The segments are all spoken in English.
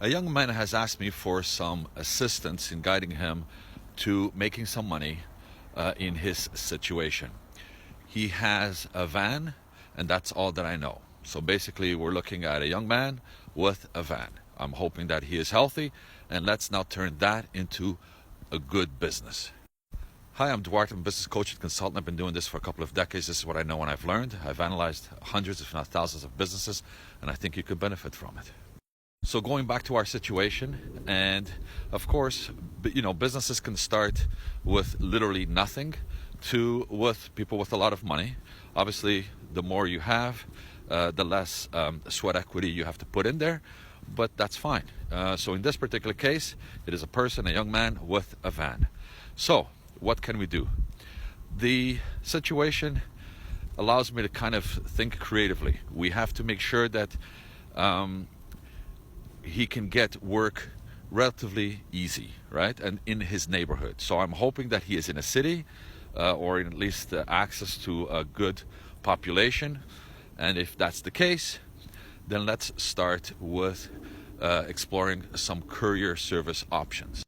A young man has asked me for some assistance in guiding him to making some money in his situation. He has a van, and that's all that I know. So basically, we're looking at a young man with a van. I'm hoping that he is healthy, and let's now turn that into a good business. Hi, I'm Duarte. I'm a business coach and consultant. I've been doing this for a couple of decades. This is what I know and I've learned. I've analyzed hundreds, if not thousands, of businesses, and I think you could benefit from it. So going back to our situation, and of course, businesses can start with literally nothing to with people with a lot of money. Obviously, the more you have, the less sweat equity you have to put in there, but that's fine. So in this particular case, it is a person, a young man with a van. So what can we do? The situation allows me to kind of think creatively. We have to make sure that he can get work relatively easy, right? And in his neighborhood. So I'm hoping that he is in a city or in at least access to a good population. And if that's the case, then let's start with exploring some courier service options.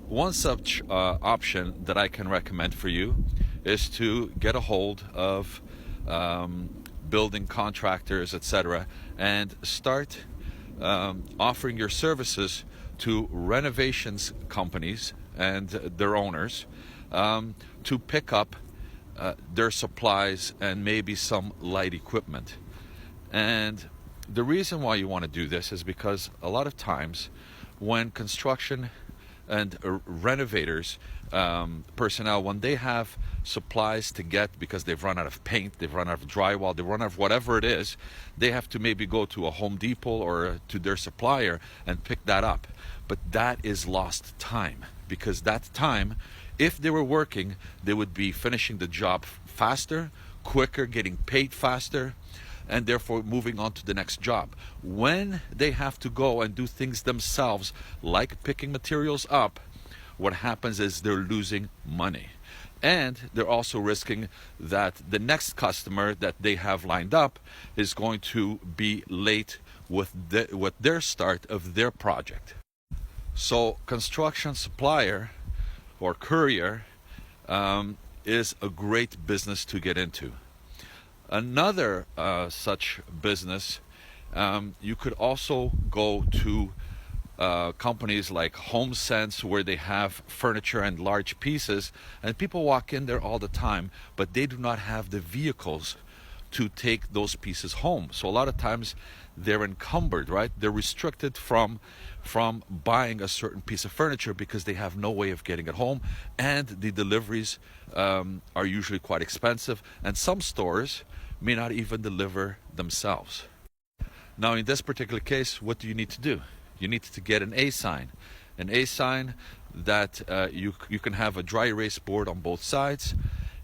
One such option that I can recommend for you is to get a hold of building contractors, etc., and start offering your services to renovations companies and their owners to pick up their supplies and maybe some light equipment. And the reason why you want to do this is because a lot of times when construction and renovators personnel, when they have supplies to get because they've run out of paint, they've run out of drywall, they've run out of whatever it is, they have to maybe go to a Home Depot or to their supplier and pick that up. But that is lost time, because that time, if they were working, they would be finishing the job faster, quicker, getting paid faster, and therefore moving on to the next job. When they have to go and do things themselves, like picking materials up, what happens is they're losing money. And they're also risking that the next customer that they have lined up is going to be late with their start of their project. So construction supplier or courier is a great business to get into. Another such business, you could also go to companies like HomeSense, where they have furniture and large pieces, and people walk in there all the time, but they do not have the vehicles to take those pieces home. So a lot of times they're encumbered, right? They're restricted from buying a certain piece of furniture because they have no way of getting it home, and the deliveries are usually quite expensive, and some stores may not even deliver themselves. Now in this particular case, what do you need to do? You need to get an A sign that you can have a dry erase board on both sides,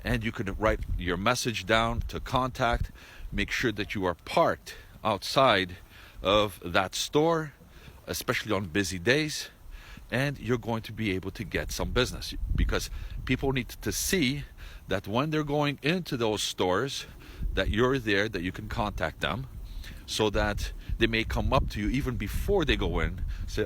and you can write your message down to contact. Make sure that you are parked outside of that store, especially on busy days, and you're going to be able to get some business, because people need to see that when they're going into those stores that you're there, that you can contact them, so that they may come up to you even before they go in, say,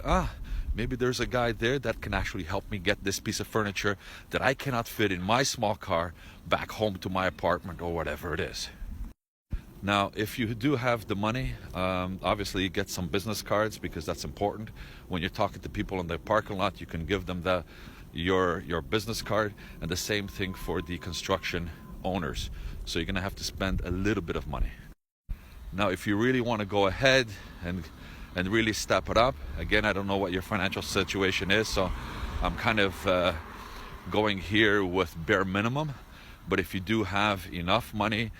maybe there's a guy there that can actually help me get this piece of furniture that I cannot fit in my small car back home to my apartment or whatever it is. Now, if you do have the money, obviously you get some business cards, because that's important. When you're talking to people in the parking lot, you can give them your business card, and the same thing for the construction owners. So you're going to have to spend a little bit of money. Now, if you really want to go ahead and really step it up, again, I don't know what your financial situation is, so I'm kind of going here with bare minimum. But if you do have enough money,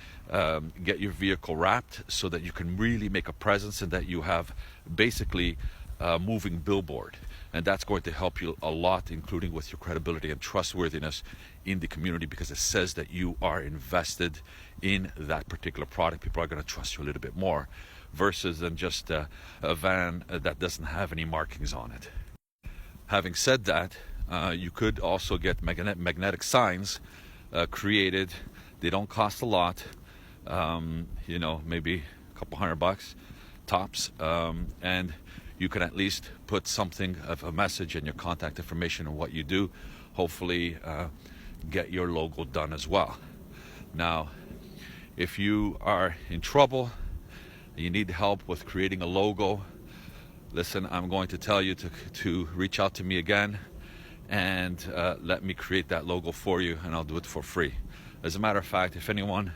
get your vehicle wrapped so that you can really make a presence, and that you have basically a moving billboard. And that's going to help you a lot, including with your credibility and trustworthiness in the community, because it says that you are invested in that particular product. People are going to trust you a little bit more, versus than just a van that doesn't have any markings on it. Having said that, you could also get magnetic signs created. They don't cost a lot, maybe a couple $100 tops, and you can at least put something of a message and your contact information on what you do. Hopefully get your logo done as well. Now, if you are in trouble, you need help with creating a logo, listen, I'm going to tell you to reach out to me again and let me create that logo for you, and I'll do it for free. As a matter of fact, if anyone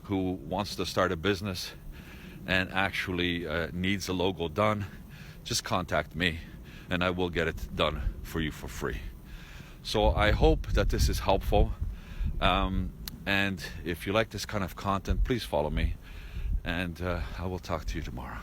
who wants to start a business and actually needs a logo done, just contact me and I will get it done for you for free. So I hope that this is helpful, and if you like this kind of content, please follow me, and I will talk to you tomorrow.